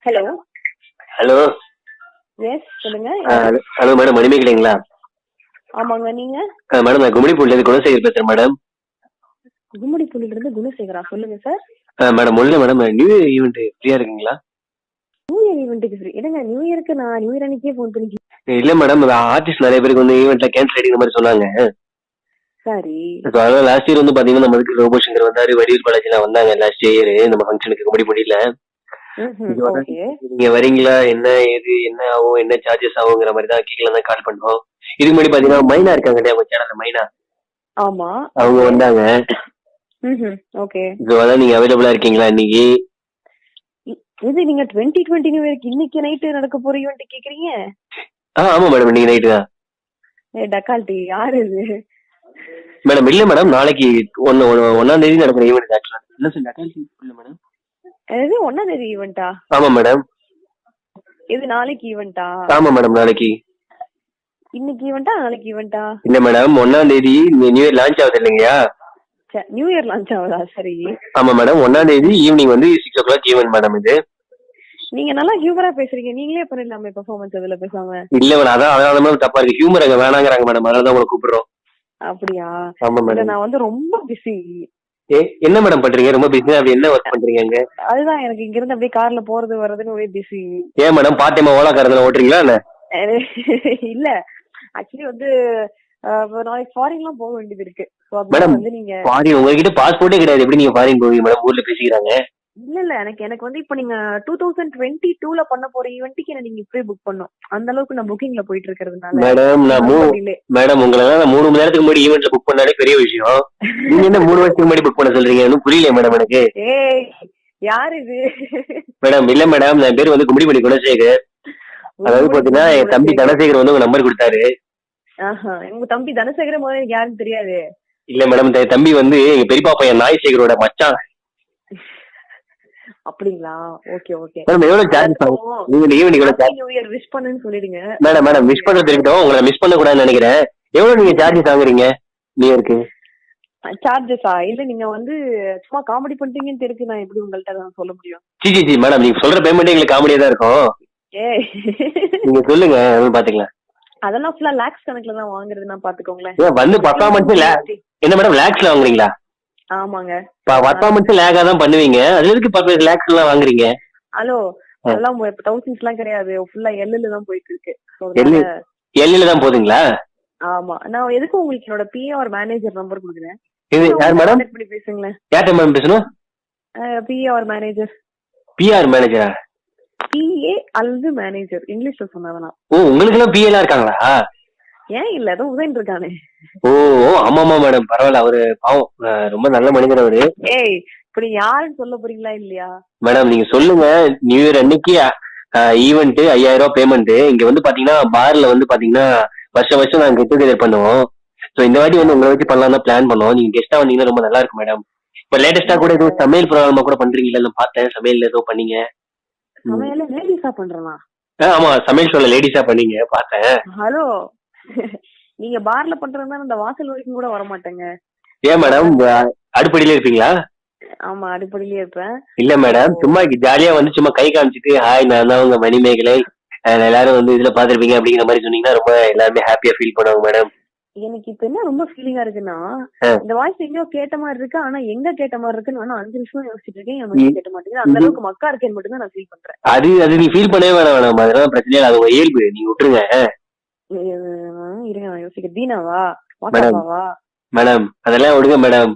Hello. Hello. Yes சொல்லுங்க. Hello madam, மணிமேகலைங்களா? ஆமாங்க, நீங்க? மேடம் நான் கும்மிடிப்பூண்ல இருந்து குணசேகர் பேசுறேன் மேடம். கும்மிடிப்பூண்டில இருந்து குணசேகரா? சொல்லுங்க சார். மேடம் ஒண்ணு மேடம், நியூ இயர் ஈவெண்ட் ஃப்ரீயா இருக்குங்களா? நியூ இயர் ஈவெண்ட்டுக்கு ஃப்ரீ? என்னங்க நியூ இயருக்கு நான் நியூ இயர் அன்னைக்கே ஃபோன் பண்ணி. இல்ல மேடம், ஆர்டிஸ்ட் நிறைய பேருக்கு வந்து ஈவெண்ட்ல கேன்சல் ஆயிடுங்கிற மாதிரி சொன்னாங்க. சரி. அதான் லாஸ்ட் இயர் வந்து பாத்தீங்கன்னா நம்ம இதுக்கு ரோபோ சங்கர் வந்தாரு, வடிவேல் பாலாஜிலாம் வந்தாங்க லாஸ்ட் இயர் நம்ம ஃபங்க்ஷனுக்கு கும்மிடிப்பூண்டில. ஓகே. நீங்க வரீங்களா, என்ன ஏது என்ன ஆகும், என்ன சார்ஜஸ் ஆகுங்கிற மாதிரி தான் கேட்கலாம் தான் கால் பண்ணோம். இதுக்கு முன்னாடி பாத்தீங்கன்னா மைனா இருக்காங்க இல்லையா உங்க சேனல்ல, மைனா ஆமா, அவங்க வந்தாங்க. ஓகே. அதான் நீங்க அவைலபிளா இருக்கீங்களா இன்னைக்கு? இது நீங்க 2020 நியூ இயர்க்கு இன்னைக்கு நைட்டு நடக்க போற ஈவெண்ட் கேக்குறீங்க? ஆமா மேடம், இன்னைக்கு நைட்டு தான். டக்கால்ட்டி யாரு இது? மேடம் இல்ல மேடம், நாளைக்கு ஒன்னாம் தேதி நடக்கிற ஈவெண்ட் ஆக்சுவலா. இல்ல சார், டக்கால்ட்டி இல்ல மேடம். இது 1ஆம் தேதி ஈவெண்டா? ஆமா மேடம். இது நாளைக்கு ஈவெண்டா? ஆமா மேடம், நாளைக்கு. இன்னைக்கு ஈவெண்டா நாளைக்கு ஈவெண்டா? இல்ல மேடம், 1ஆம் தேதி நியூ இயர் லான்ச் ஆகுது இல்லைங்களா? நியூ இயர் லான்ச் ஆகுதா? சரி. ஆமா மேடம், 1ஆம் தேதி ஈவினிங் வந்து 6 o'clock ஈவெண்ட் மேடம் இது. நீங்க நல்லா ஹியூமரா பேசுறீங்க, நீங்களே பண்ணிடலாமே பெர்ஃபார்மன்ஸ் அதுல பேசாம. இல்ல மேடம், அதான் மேடம் தப்பா இருக்கு. ஹியூமர் அங்க வேணாங்கிறாங்க மேடம், அதனால உங்களை கூப்பிடுறோம். அப்படியா? ஆமா மேடம். நான் வந்து ரொம்ப பிஸி. என்ன மேடம் பண்றீங்க? ரொம்ப பிஸி? அப்படி என்ன ஒர்க் பண்றீங்க அங்க? அதுதான் எனக்கு இங்க இருந்து அப்படியே கார்ல போறது வர்றதுன்னு ஒரே பிஸி. ஏன் மேடம், பார்ட் டைமா ஓலா காரத்துல ஓட்டுறீங்களா என்ன? இல்ல, ஆக்சுவலி வந்து நாளைக்கு ஃபாரின்லாம் போக வேண்டியது இருக்கு. மேடம் வந்து நீங்க ஃபாரின் உங்ககிட்ட பாஸ்போர்ட்டே கிடையாது, எப்படி நீங்க ஃபாரின் போவீங்க மேடம்? ஊர்ல பேசிக்கிறாங்க. இல்ல எனக்கு வந்து இப்ப நீங்க 2022ல பண்ண போற ஈவென்ட்க்கு என்ன நீங்க இப்பவே புக் பண்ணும். அந்த அளவுக்கு நான் புக்கிங்ல போயிட்டு இருக்கிறதுனால. மேடம் மேடம் உங்களை நான் 3 மணி நேரத்துக்கு முன்னாடி ஈவென்ட்ல புக் பண்ணாலே பெரிய விஷயம். நீங்க என்ன 3 வருஷத்துக்கு முன்னாடி புக் பண்ண சொல்றீங்க? இன்னும் புரியல மேடம் எனக்கு. ஏய் யாரு இது? மேடம் இல்ல மேடம், என் பேர் வந்து கும்மிடிப்பூண்டி குணசேகர். அதாவது பாத்தீங்கன்னா என் தம்பி தனசேகர் வந்து உங்க நம்பர் கொடுத்தாரு. உங்க தம்பி தனசேகர் முதல்ல எனக்கு யாருன்னு தெரியாது. இல்ல மேடம், தம்பி வந்து எங்க பெரியப்பா பையன் நாய்சேகரோட மச்சான். அப்படிங்களா? Okay okay. மேடம் எவ்வளவு சார்ஜ் ஆகும்? நீங்க ஈவென்ட் எவ்வளவு சார்ஜ்? நியூ இயர் விஷ் பண்ணுன்னு சொல்லிடுங்க. மேடம் விஷ் பண்றது இருக்கட்டும், உங்களை மிஸ் பண்ண கூடாதுன்னு நினைக்கிறேன். எவ்வளவு நீங்க சார்ஜஸ் வாங்குறீங்க நியூ இயருக்கு? சார்ஜஸா? இல்ல நீங்க வந்து சும்மா காமெடி பண்றீங்கன்னு தெரிஞ்சு நான் எப்படி உங்கள்ட்ட சொல்ல முடியும்? சி மேடம், நீங்க சொல்ற பேமெண்ட் எங்களுக்கு காமெடியா தான் இருக்கும். ஏய் நீங்க சொல்லுங்க, பாத்துக்கலாம். அதெல்லாம் ஃபுல்லா லாக்ஸ் கணக்குல தான் வாங்குறது, நான் பாத்துக்கோங்களேன். வந்து பர்ஃபார்மன்ஸ் என்ன மேடம் லாக்ஸ்ல வாங்குறீங்களா? ஆமாங்க, பர்ஃபார்மன்ஸ் லேக்கா தான் பண்ணுவீங்க, அது எதுக்கு லாக்ஸ் எல்லாம் வாங்குறீங்க? ஹலோ, அதெல்லாம் தௌசண்ட்ஸ் எல்லாம் கிடையாது, ஃபுல்லா எல்லுல தான் போயிட்டு இருக்கு. எல்லுல தான் போகுதுங்களா? ஆமா, நான் எதுக்கு உங்களுக்கு என்னோட பிஏ ஆர் மேனேஜர் நம்பர் கொடுக்குறேன். இது யார் மேடம்? பேசுங்களேன். யார்ட்ட மேடம் பேசணும்? PA or manager. பிஆர் மேனேஜரா? பிஏ அல்லது மேனேஜர், இங்கிலீஷ்ல சொன்னதெல்லாம். ஓ, உங்களுக்கு எல்லாம் பிஏ எல்லாம் இருக்காங்களா? ஏன் இல்ல, ஏதோ உதயன் இருக்கானே. ஓ ஆமா மேடம், பரவாயில்ல, அவரு பாவம் ரொம்ப நல்ல மனிதர் அவரு. ஏய் இப்படி யாருன்னு சொல்ல போறீங்களா இல்லையா? மேடம் நீங்க சொல்லுங்க. நியூ இயர் அன்னைக்கு ஈவெண்ட் 5000 ரூபாய் பேமெண்ட். இங்க வந்து பாத்தீங்கன்னா பார்ல வந்து பாத்தீங்கன்னா வருஷம் நாங்க கெட் டுகெதர் பண்ணுவோம். சோ இந்த வாட்டி வந்து உங்களை வச்சு பண்ணலாம் தான் பிளான் பண்ணோம். நீங்க கெஸ்டா வந்தீங்கன்னா ரொம்ப நல்லா இருக்கும் மேடம். இப்ப லேட்டஸ்டா கூட ஏதோ சமையல் ப்ரோக்ராமா கூட பண்றீங்களா? நான் பார்த்தேன் சமையல் ஏதோ பண்ணீங்க. சமையல லேடிஸா பண்றேனா? ஆமா, சமையல் சொல்ல லேடிஸா பண்ணீங்க பார்த்தேன். ஹலோ, நீங்க பார்ல பண்றதுன்னா அந்த வாசல் வரைக்கும் கூட வர மாட்டேங்க. ஏன் மேடம், அடுப்படியில இருப்பீங்களா? ஆமா, அடுப்படியிலே இருப்பேன். இல்ல மேடம், சும்மா ஜாலியா வந்து சும்மா கை காமிச்சிட்டு ஹாய் நான் தான் உங்க மணிமேகலை, எல்லாரும் வந்து இதுல பாத்துருப்பீங்க அப்படிங்கிற மாதிரி சொன்னீங்கன்னா ரொம்ப எல்லாருமே ஹாப்பியா ஃபீல் பண்ணுவாங்க மேடம். எனக்கு இப்ப என்ன ரொம்ப ஃபீலிங்கா இருக்குன்னா, இந்த வாய்ஸ் எங்கயோ கேட்ட மாதிரி இருக்கு, ஆனா எங்க கேட்ட மாதிரி இருக்குன்னு நான் 5 நிமிஷம் யோசிச்சுட்டு இருக்கேன். எனக்கு கேட்ட மாட்டேங்குது. அந்த அளவுக்கு மக்கா இருக்கேன்னு மட்டும் தான் நான் ஃபீல் பண்றேன். அது நீ ஃபீல் பண்ணவே வேணாம், அதெல்லாம் பிரச்சனை இல்லை, அது உங்க இயல்பு, நீங்க விட்டுருங்க. இருங்க நான் யோசிக்கிறேன். தீனாவா? வாட்டாவா? மேடம் அதெல்லாம் விடுங்க மேடம்.